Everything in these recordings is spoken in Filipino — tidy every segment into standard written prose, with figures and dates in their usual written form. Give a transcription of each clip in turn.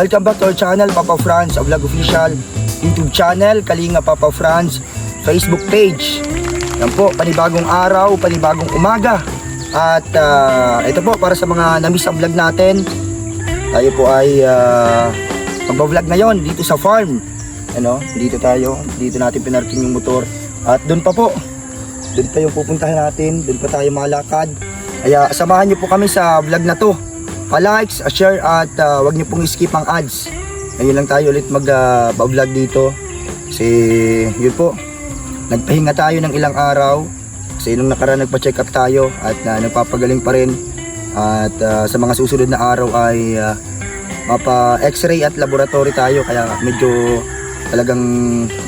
Welcome back to our channel, Papa Franz, a vlog official. YouTube channel, Kalinga Papa Franz. Facebook page. Yan po, panibagong araw, panibagong umaga. At ito po, para sa mga namiss ang vlog natin, tayo po ay magbablog ngayon dito sa farm. Ano, dito natin pinarking yung motor. At doon pa po, doon pa yung pupuntahan natin, doon pa tayo malakad. Kaya samahan nyo po kami sa vlog na to. Pa-likes, share at wag nyo pong skip ang ads. Ngayon lang tayo ulit mag-vlog dito. Kasi yun po, nagpahinga tayo ng ilang araw. Kasi nung nakaraan nagpa-check up tayo at nagpapagaling pa rin. At sa mga susunod na araw ay mapa-x-ray at laboratory tayo. Kaya medyo talagang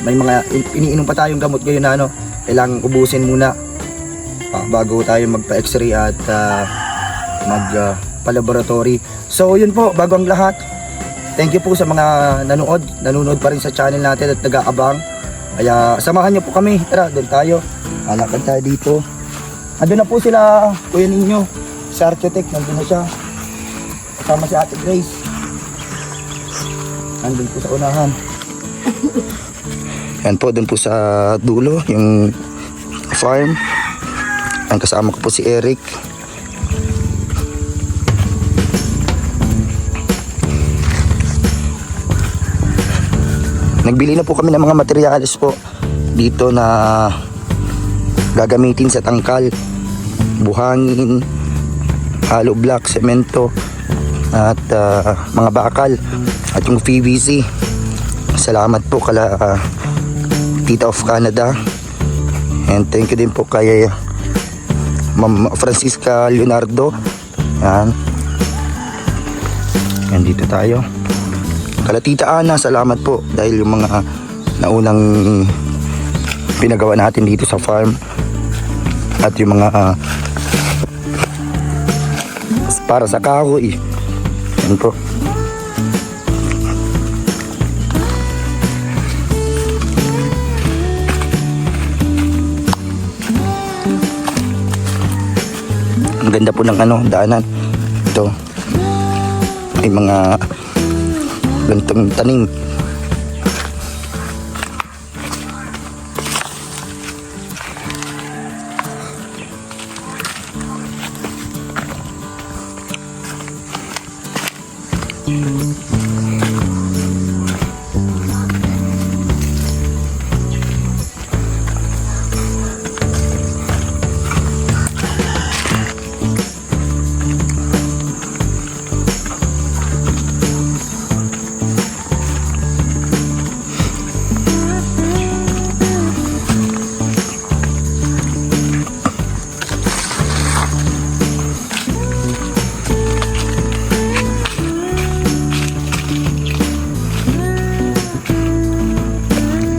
may mga iniinom pa tayong gamot ngayon na kailangang ubusin muna bago tayo magpa-x-ray at magpa-laboratory. So yun po, bago ang lahat, thank you po sa mga nanonood pa rin sa channel natin at nag-aabang. Kaya samahan nyo po kami, tara doon tayo, alakad tayo dito. Andun na po sila, kuya ninyo, si Architect, nandun na siya kasama si Ate Grace, nandun po sa unahan. Yan po, dun po sa dulo yung farm. Ang kasama ko po si Eric. Nagbili na po kami ng mga materyales po dito na gagamitin sa tangkal, buhangin, hollow block, semento at mga bakal at yung PVC. Salamat po kala Tita of Canada, and thank you din po kay Ma'am Francisca Leonardo. Yan dito tayo. Kala Tita Ana, salamat po dahil yung mga naunang pinagawa natin dito sa farm at yung mga para sa kahoy. Yan po. Ang ganda po ng daanan. Ito may mga gantong tanim.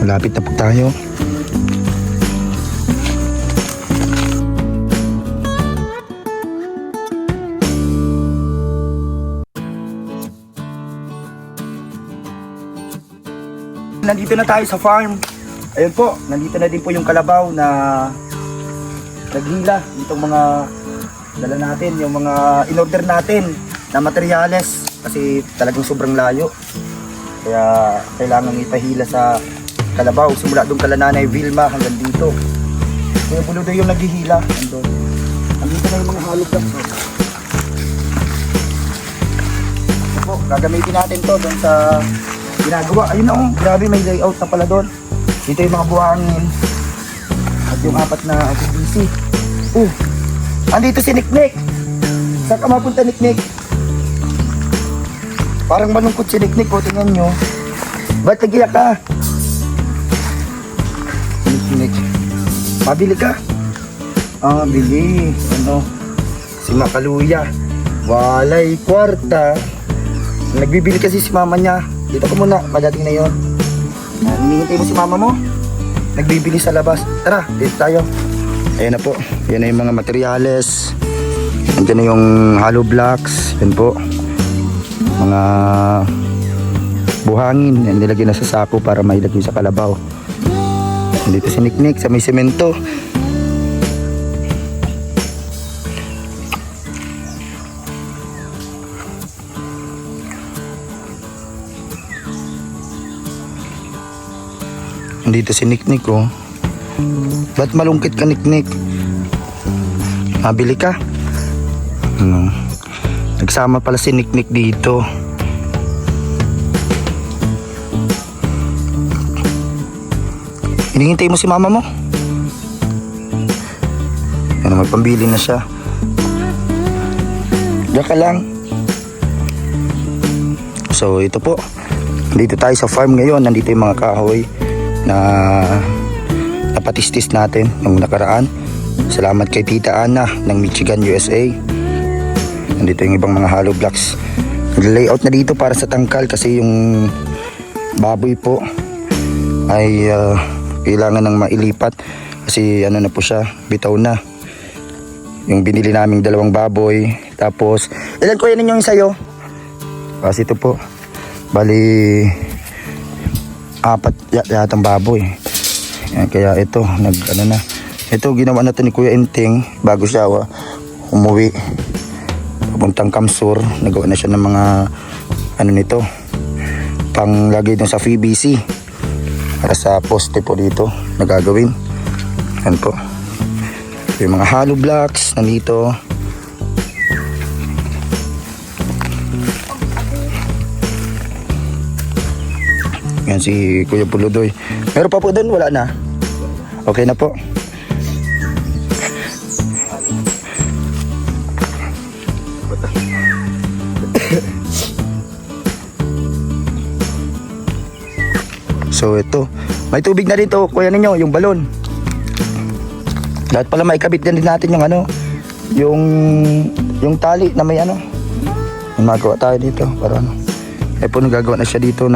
Malapit na po tayo. Nandito na tayo sa farm. Ayun po, nandito na din po yung kalabaw na naghila. Itong mga dala natin, yung mga in-order natin na materyales. Kasi talagang sobrang layo. Kaya kailangan ipahila sa kalabaw. Simula doon kala Nanay Vilma hanggang dito. Kaya Buludo yung naghihila. Andito na yung mga halog lang. Ito po, gagamitin natin to doon sa ginagawa. Ayun na grabe, may layout na pala doon. Dito yung mga buhangin at yung 4 na PVC. Andito si Niknik. Saan ka mapunta, Niknik? Parang malungkot si Niknik po, tingnan nyo. Ba't nagiyak ka? Mabili ka? Bili. Si Makaluya. Walay kwarta. Nagbibili kasi si mama niya. Dito ko muna, pagdating na yun. Hinihintay mo si mama mo. Nagbibili sa labas. Tara, dito tayo. Ayan na po. Yan na yung mga materyales. Andiyan na yung hollow blocks. Yan po. Mga buhangin. Yan, nilagyan na sa sako para mailagay sa kalabaw. Dito si Niknik sa may semento. Nandito si Niknik oh. Ba't malungkit ka, Niknik? Mabili ka? Nagsama pala si Niknik dito. Hinihintay mo si mama mo? Ano, may pambili na siya. Diyan ka lang. So ito po, dito tayo sa farm ngayon. Nandito yung mga kahoy na napatistis natin nung nakaraan. Salamat kay Tita Ana ng Michigan, USA. Nandito yung ibang mga hollow blocks. Layout na dito para sa tangkal kasi yung baboy po ay kailangan ng mailipat kasi ano na po siya, bitaw na. Yung binili naming 2 baboy. Tapos, ilan ko yan yung sayo? Kasi ito po, bali 4 yatang baboy. Yan, kaya ito, ito ginawa na to ni Kuya Enting bago siya umuwi. Papuntang Kamsur, nagawa na siya ng mga nito, panglagay dun sa VBC. Para sa poste po dito nagagawin. Yan po. Yung mga hollow blocks nandito. Yan si Kuya Puludoy. Meron pa po doon? Wala na? Okay na po. So ito, may tubig na dito, kuya ninyo, yung balon. Dapat pala maikabit din natin yung yung tali na may magawa tayo dito para po nagagawa na siya dito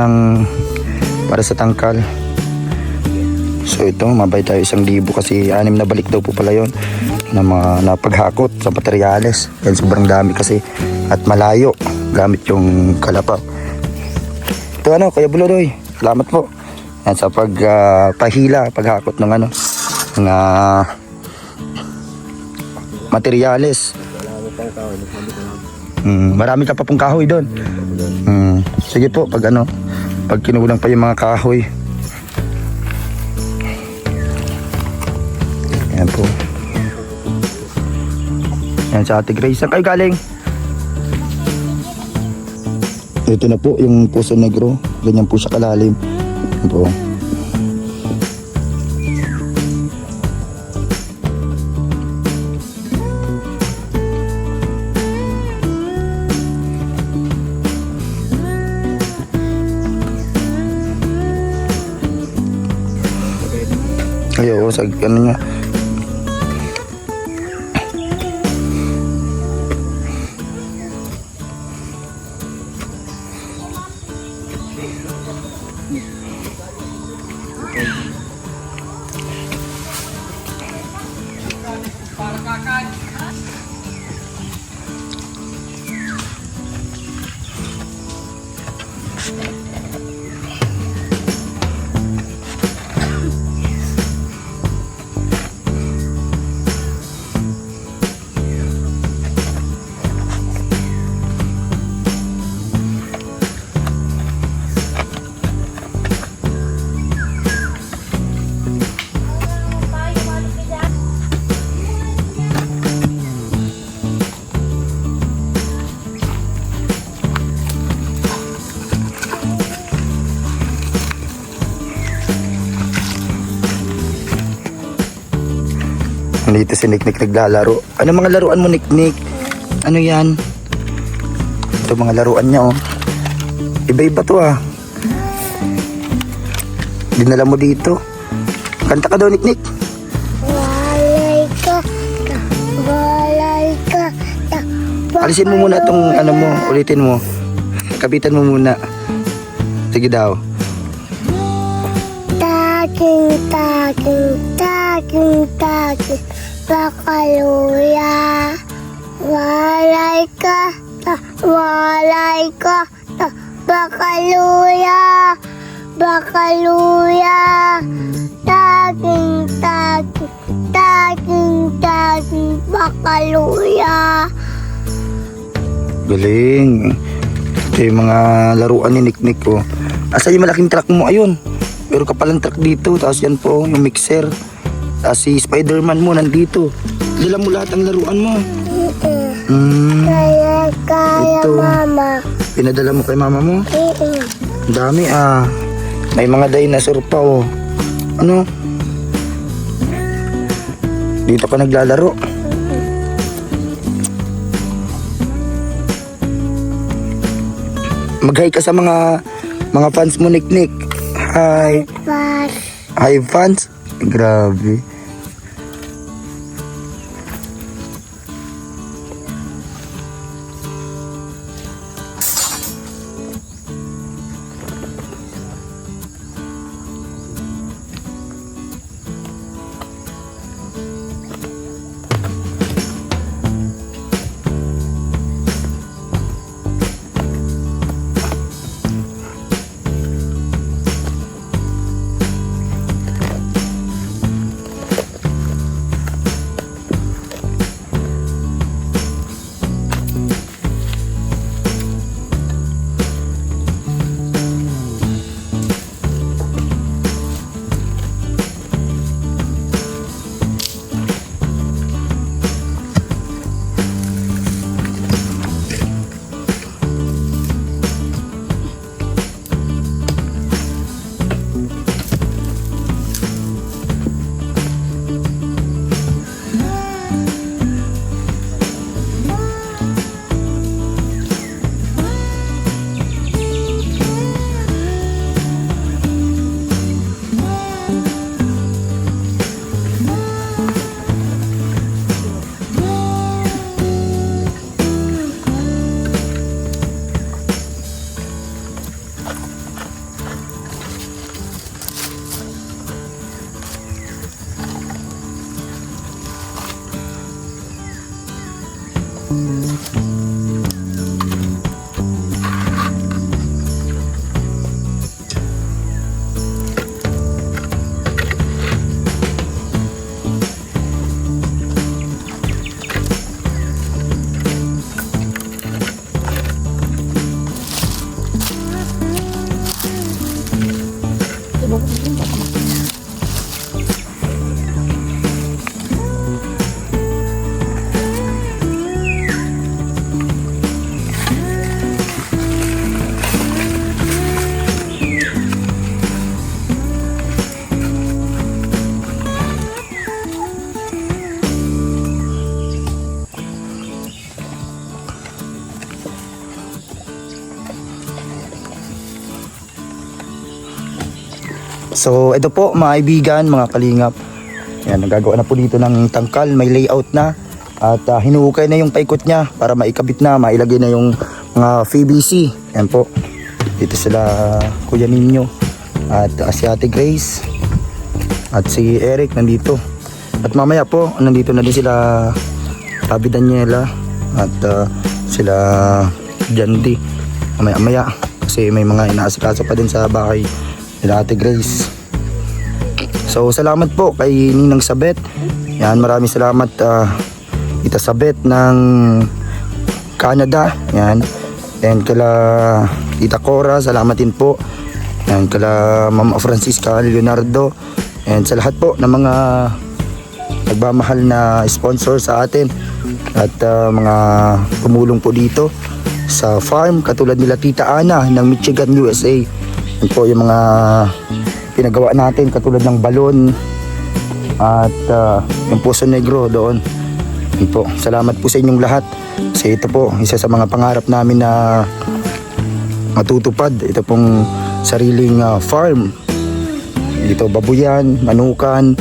para sa tangkal. So ito, mabay tayo 1,000 kasi 6 na balik daw po pala yon na mga napaghakot sa materyales. Dahil sobrang dami kasi at malayo gamit yung kalapaw. Ito Kuya Bulodoy, salamat po. Yan sa paghakot ng materyales. Marami ka pa pong kahoy doon. Sige po, pag kinulang pa yung mga kahoy. Yan po. Yan sa Ate Grace. Saan kayo galing? Ito na po yung Puso Negro. Ganyan po siya kalalim. Yan po. Ayaw, sa niya. Dito si Niknik naglalaro. Ano mga laruan mo, Niknik? Ano yan? Ito mga laruan niya, oh. Iba-iba to, ah. Dinala mo dito. Kanta ka daw, Niknik. Walay ka. Alisin mo muna itong ulitin mo. Kapitan mo muna. Sige daw. Taking, bakaluya. Walay ka, bakaluya. Taking, bakaluya. Galing. Ito yung mga laruan ni Niknik, oh. Asa yung malaking truck mo? Ayun. Pero kapalang truck dito. Tapos yan po yung mixer. Tapos si Spider-Man mo nandito. Dala mo lahat ang laruan mo. Kaya Ito. mama. Pinadala mo kay mama mo. Ang dami May mga dinosaur pa oh. Ano? Dito ka naglalaro. Mag-hi ka sa mga fans mo, Nick. Hi. Pas. Hi fans. Grabe. So ito po mga kaibigan, mga kalingap. Yan, nagagawa na po dito ng tangkal, may layout na. At hinuhukay na yung paikot niya para maikabit na, mailagay na yung mga PVC. Yan po. Dito sila Kuya Ninyo at si Ate Grace at si Eric nandito. At mamaya po, nandito na din sila Abi Daniela at sila Jandy. Mamaya kasi may mga inaasikaso pa din sa bahay nila Ate Grace. So salamat po kay Ninang Sabet. Yan, maraming salamat Tita Sabet ng Canada. Yan. And kala Tita Cora, salamat din po. Yan, kala Mama Francisca Leonardo. And sa lahat po ng mga nagmamahal na sponsor sa atin at mga tumulong po dito sa farm katulad nila Tita Ana ng Michigan, USA. Yan po yung mga pinagawa natin katulad ng balon at yung Puso Negro doon. Yan po. Salamat po sa inyong lahat. Kasi ito po, isa sa mga pangarap namin na matutupad. Ito pong sariling farm. Dito babuyan, manukan,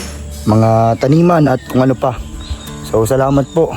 mga taniman at kung ano pa. So salamat po.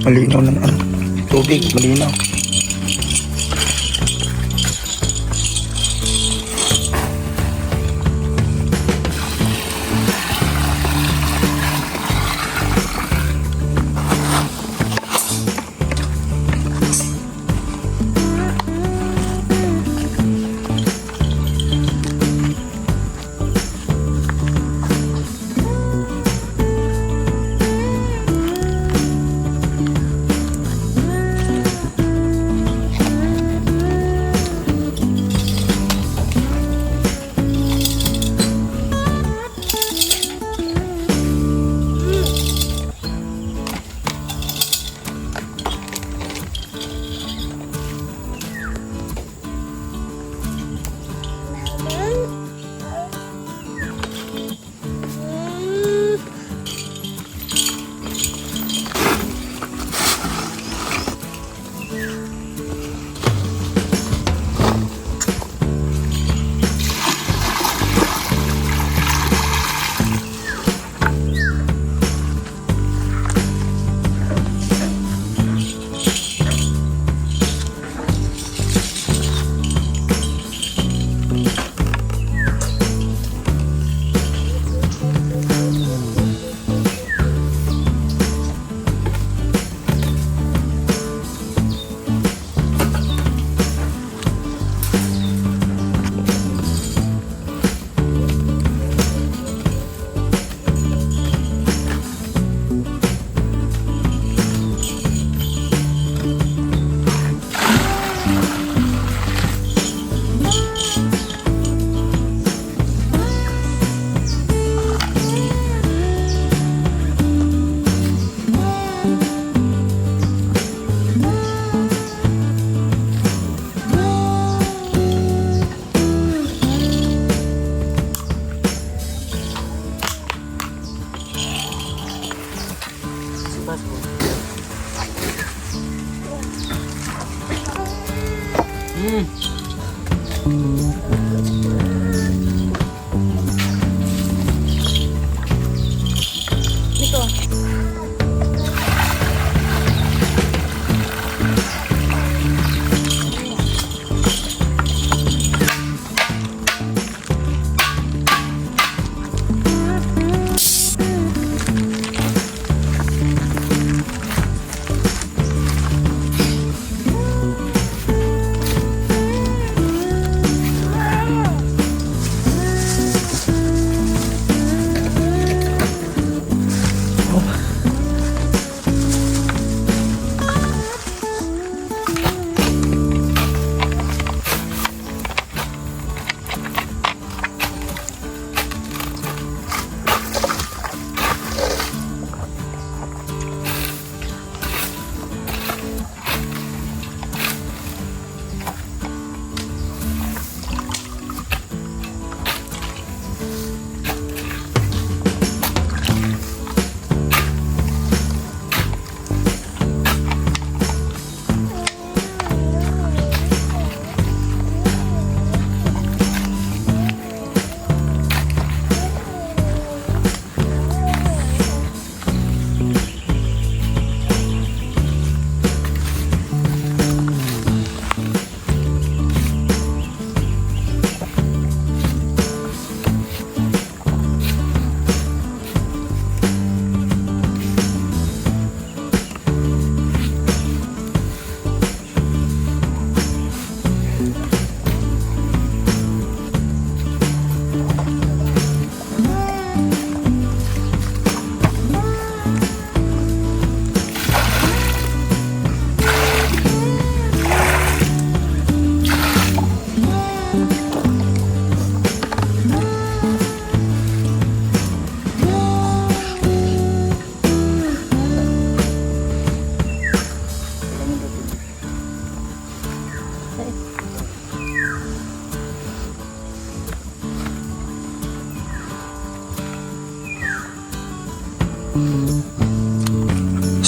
Malinaw na ano. Tubig, malinaw.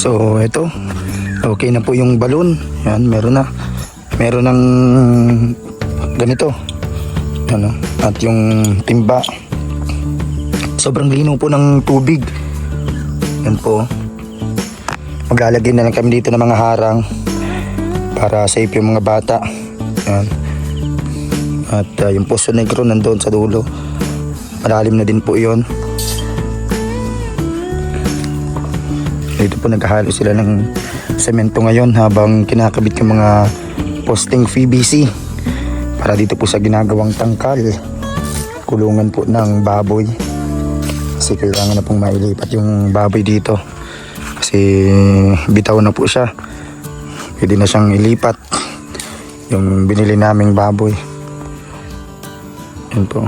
So ito, okay na po yung balon. Yan, meron na. Meron ng ganito. Ano, at yung timba. Sobrang linaw po ng tubig. Yan po. Maglalagay na lang kami dito ng mga harang para safe yung mga bata. Yan. At yung Poso Negro nandoon sa dulo. Malalim na din po yun. Dito po naghahalo sila ng semento ngayon habang kinakabit yung mga posting PVC para dito po sa ginagawang tangkal, kulungan po ng baboy. Kasi kailangan na pong mailipat yung baboy dito kasi bitaw na po siya. Pwede na siyang ilipat yung binili naming baboy. Yan po.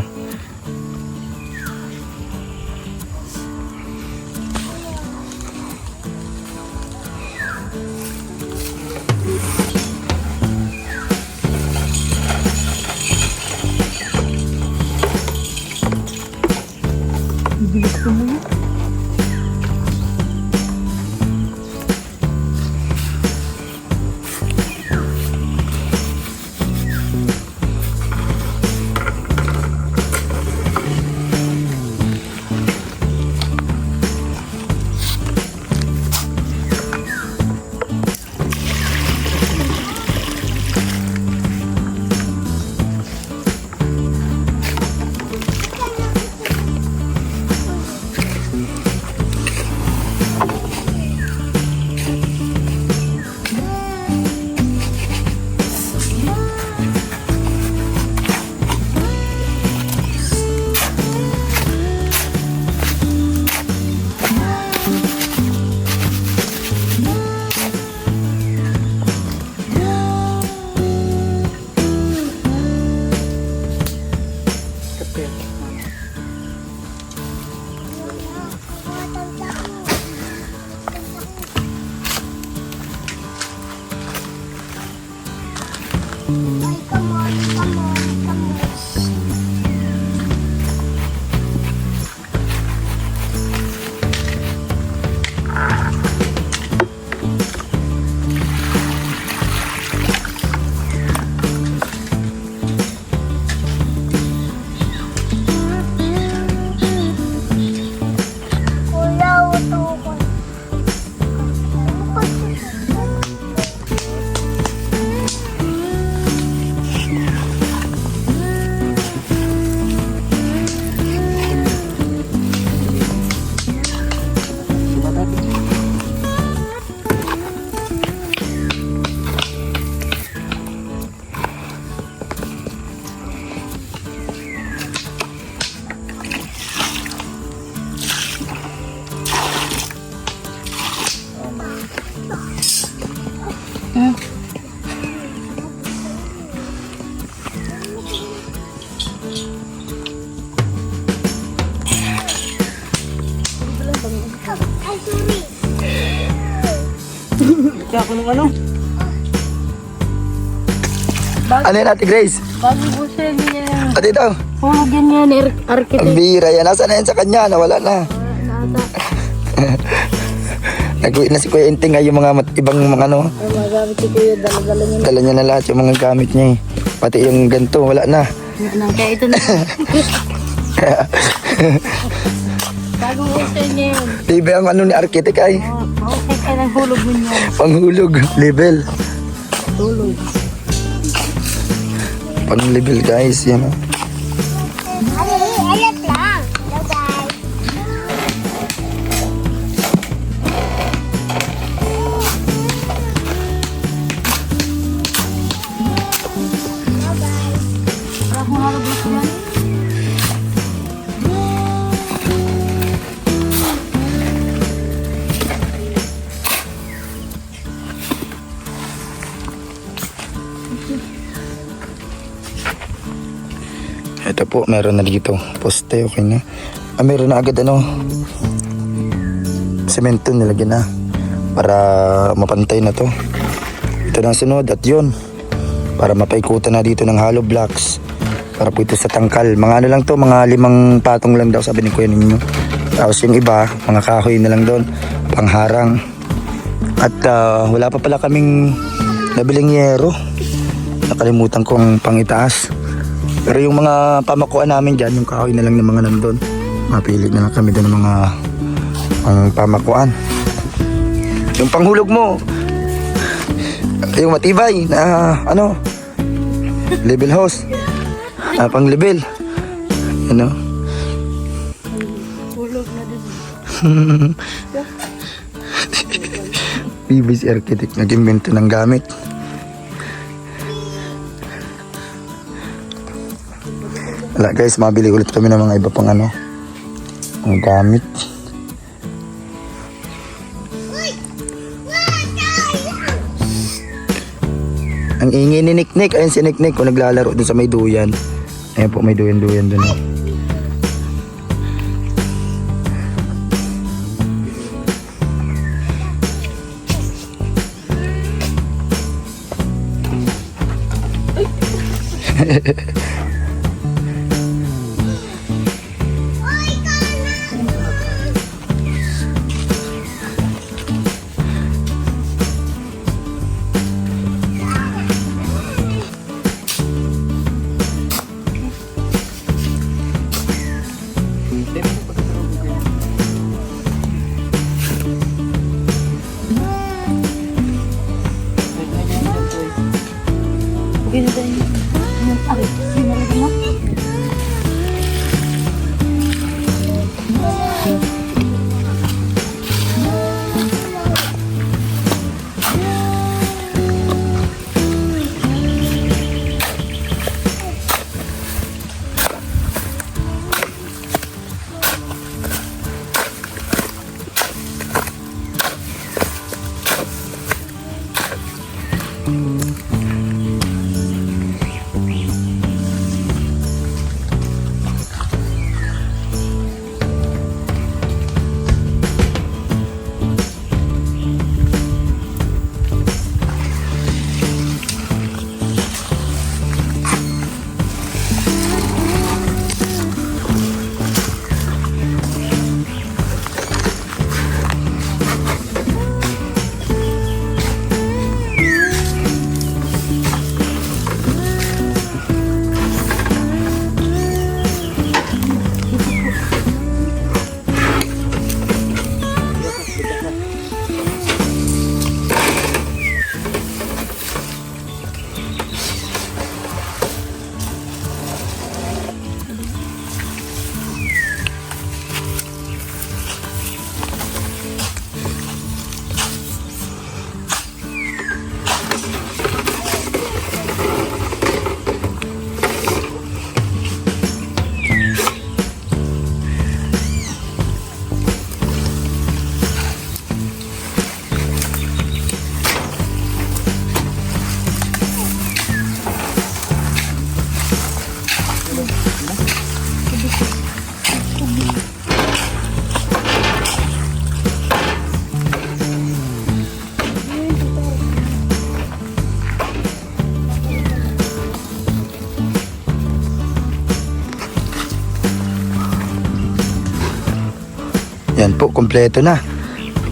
Kaya ako nung ano? Ano yan, Ate Grace? Bago po siya niya. At ito, Hulog yan niya ni ang architect. bira yan. Nasaan na yan sa kanya? Nawala na. Naata. Nag-uwi na si Kuya Inting ay yung mga ibang mga ano. Ay, magamit si Kuya. Dala-dala niya. Dala niya na lahat yung mga gamit niya eh. Pati yung ganito, wala na. Kaya ito na. Bago po siya niya yun. Libe ang ano ni architect ay. Okay ka ng hulog mo niya. Panghulog, level. Hulog. Pang-level guys, yan o. Alat lang. Bye-bye. Wala akong halabas yan. Ito po, meron na dito. Poste, okay na. Ah, meron na agad ano. Semento nilagyan na. Para mapantay na to. Ito na ang sunod at yun. Para mapaikutan na dito ng hollow blocks. Para po ito sa tangkal. Mga ano lang to, mga 5 patong lang daw sabi ni Kuya ninyo. Tapos yung iba, mga kahoy na lang doon. Pangharang. At wala pa pala kaming nabiling yero. Nakalimutan kong pangitaas. Pero yung mga pamakuan namin dyan, yung kahoy na lang ng mga nandun. Mapili na lang kami doon ng mga pamakuan. Yung panghulog mo, yung matibay na level hose. Pang level. Ano? Hulog na din. PBC Architect nag-invento ng gamit. Wala guys, mabili ulit kami ng mga iba pang ang gamit. Ang ingay ni Nick. Ayun si Nick kung naglalaro dun sa may duyan. Ayun po, may duyan dun. Ganda yun. Ay, sinarili mo? Yan po, kompleto na.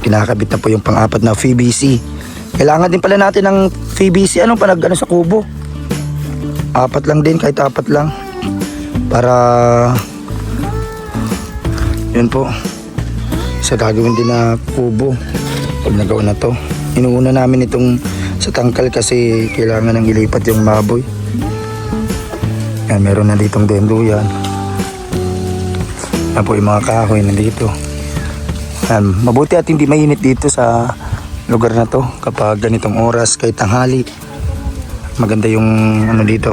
Kinakabit na po yung pang-apat na PVC. Kailangan din pala natin ng PVC sa kubo. Apat lang din, kahit apat lang. Para yun po, sa gagawin din na kubo pag nagawa na to. Inuuna namin itong sa tangkal kasi kailangan nang ilipat yung baboy. Yan, meron na ditong dendo yan. Yan po yung mga kahoy nandito. Yan, mabuti at hindi mainit dito sa lugar na to kapag ganitong oras kahit tanghali. Maganda yung dito.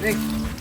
Hello.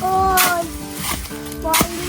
Oy! Wally!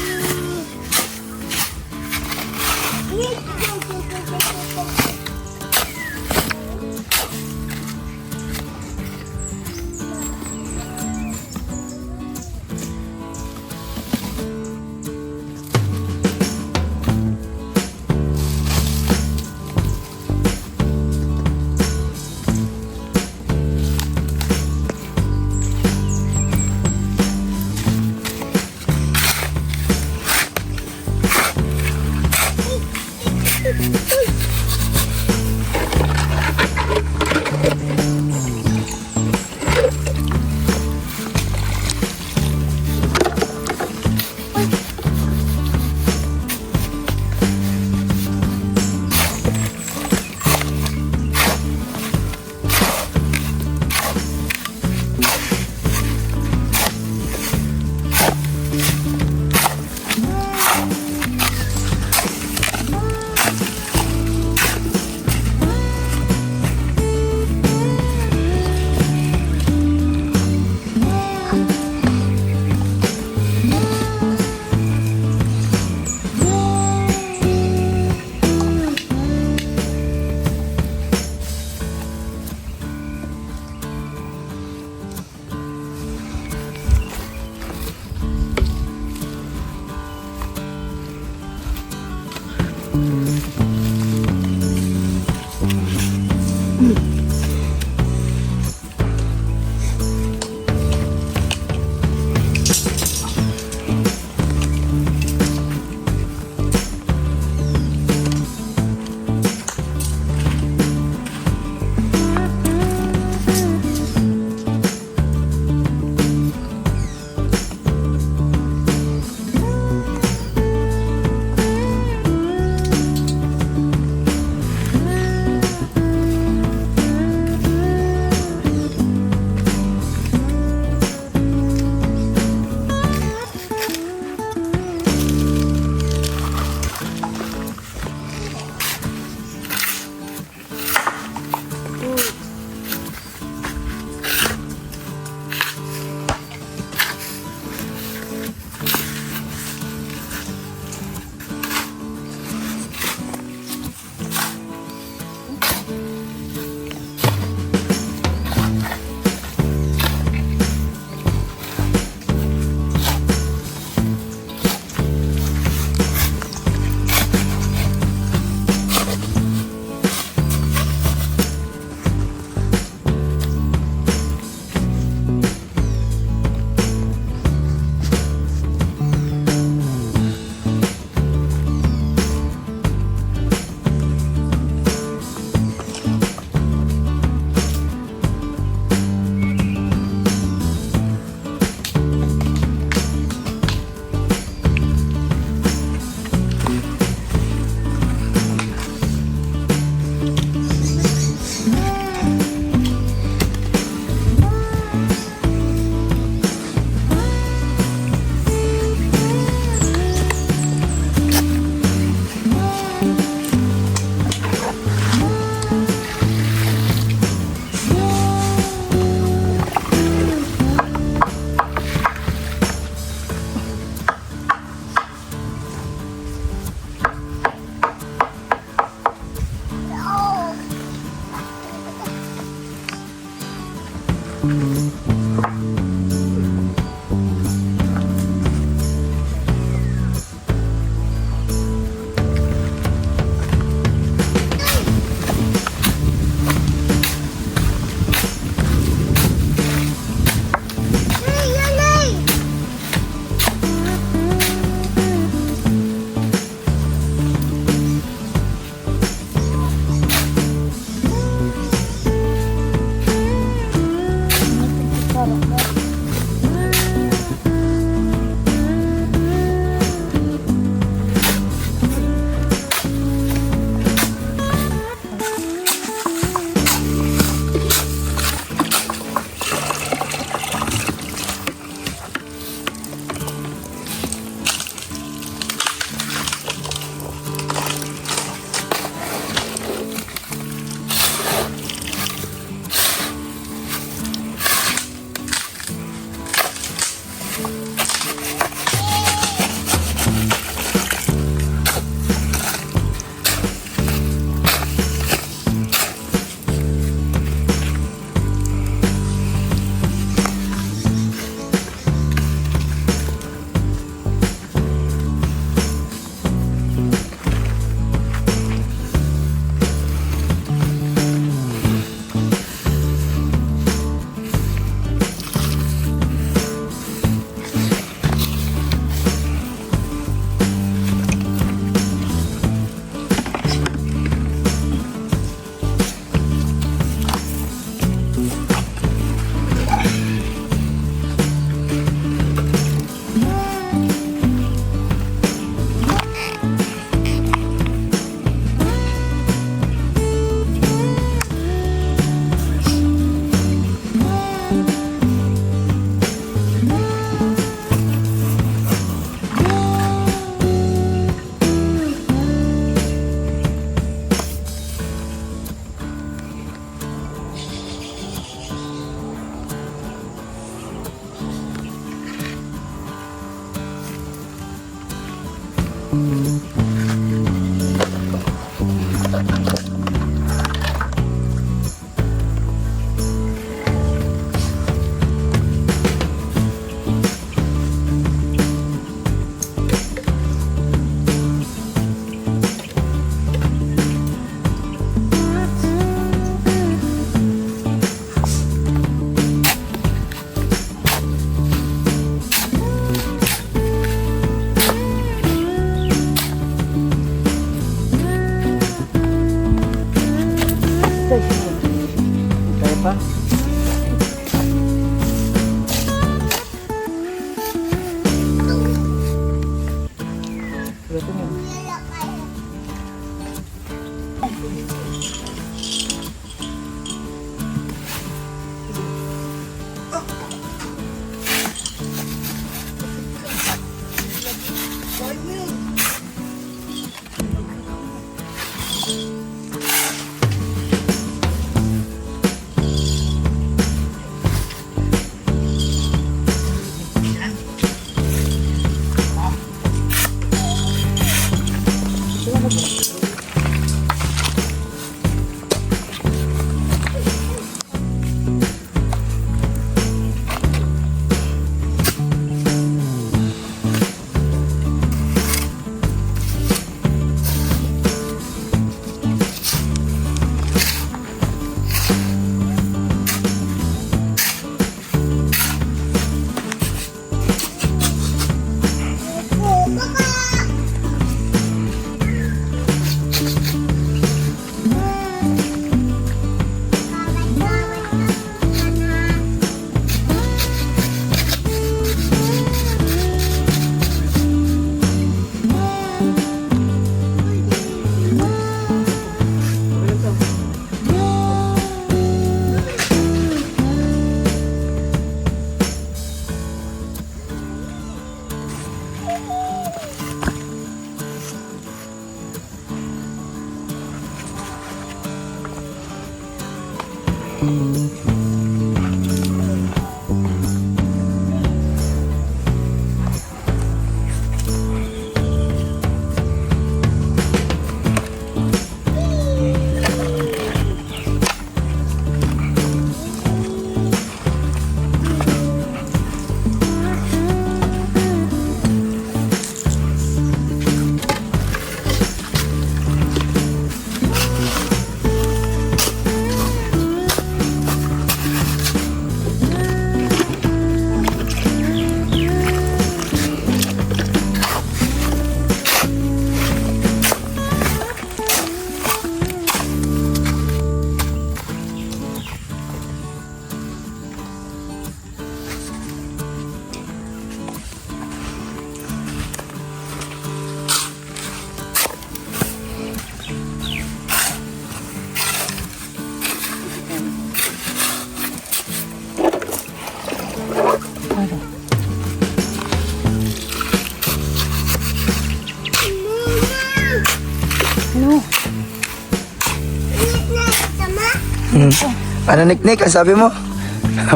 Ano, Nick? Ang sabi mo?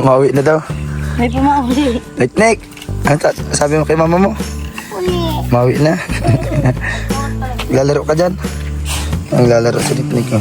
Mauwi na daw. May pumauli. Nick! Ano sabi mo kay mama mo? Uli. Mauwi na. Lalaro ka dyan? Ang lalaro si Nick. Oh.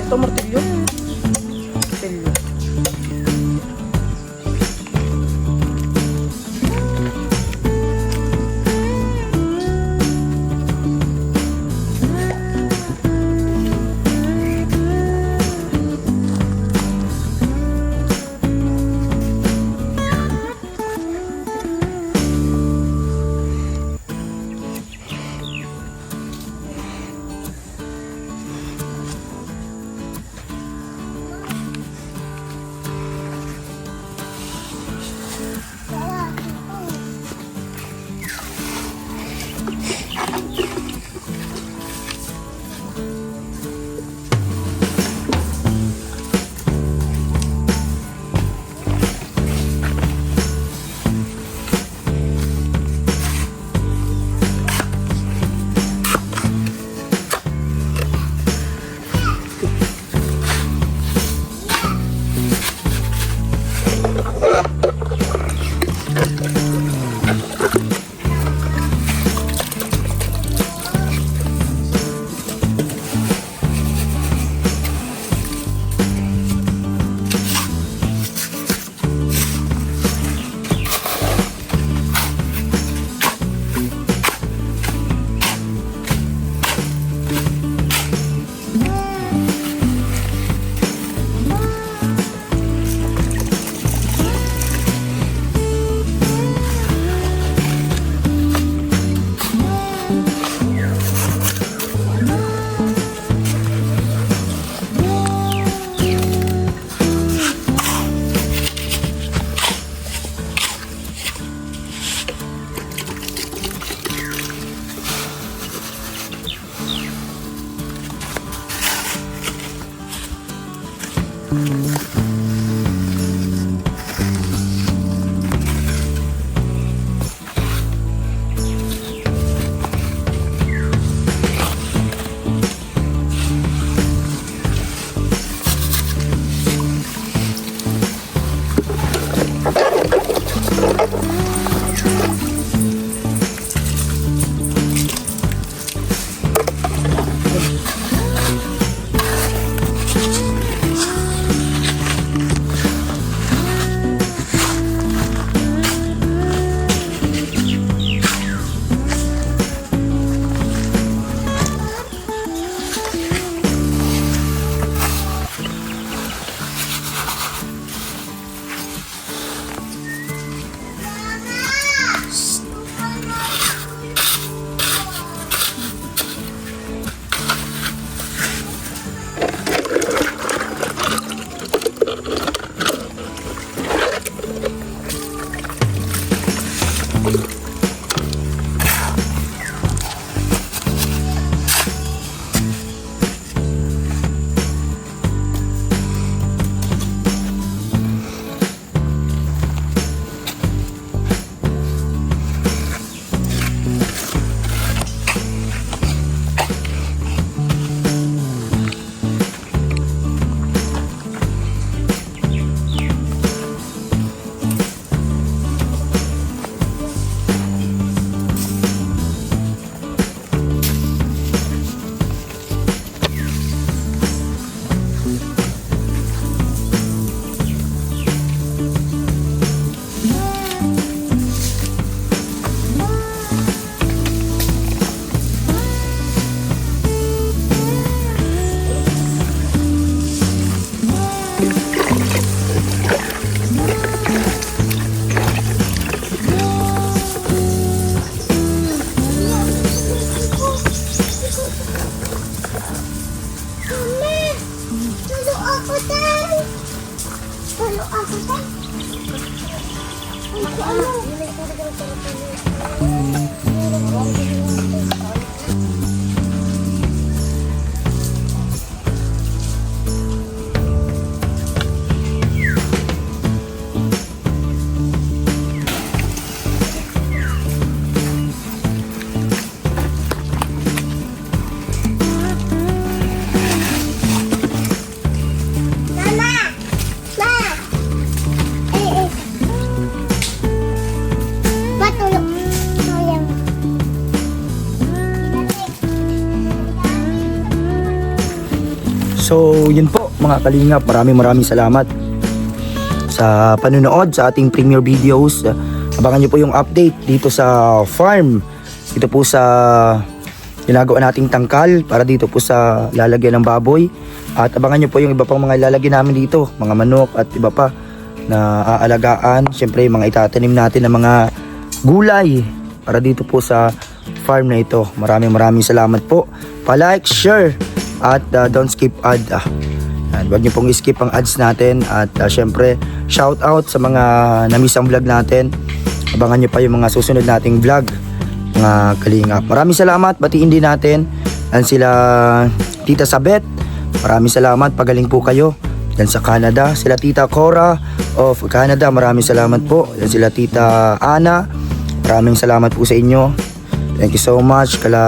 Ito martilyo. Martilyo. Tulo ako, tay. Tulo ako, tay. Mama! Ma! Patulog. Tuyang. So, yun po mga kalingap. Maraming salamat sa panunood sa ating premiere videos. Abangan nyo po yung update dito sa farm. Dito po sa ginagawa nating tangkal para dito po sa lalagyan ng baboy. At abangan nyo po yung iba pang mga ilalagyan namin dito. Mga manok at iba pa na aalagaan. Siyempre mga itatanim natin ng mga gulay para dito po sa farm na ito. Maraming salamat po. Pa-like, share at don't skip ad. Huwag nyo pong skip ang ads natin. At syempre shout out sa mga na-miss ang vlog natin. Abangan nyo pa yung mga susunod nating vlog mga kalingap. Maraming salamat. Batiin din natin yan sila Tita Sabet. Maraming salamat. Pagaling po kayo yan sa Canada. Sila Tita Cora of Canada. Maraming salamat po. Yan sila Tita Ana. Maraming salamat po sa inyo. Thank you so much kala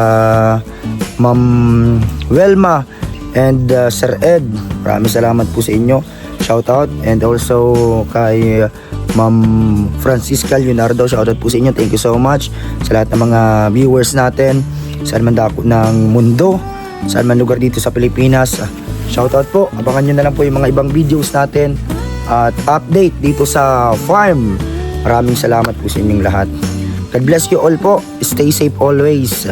Ma'am Welma and Sir Ed. Maraming salamat po sa inyo. Shout out. And also kay Ma'am Francisca Leonardo. Shout out po sa inyo. Thank you so much sa lahat ng mga viewers natin saan man dako ng mundo, saan man lugar dito sa Pilipinas. Shout out po. Abangan nyo na lang po yung mga ibang videos natin at update dito sa farm. Maraming salamat po sa inyong lahat. God bless you all po. Stay safe always.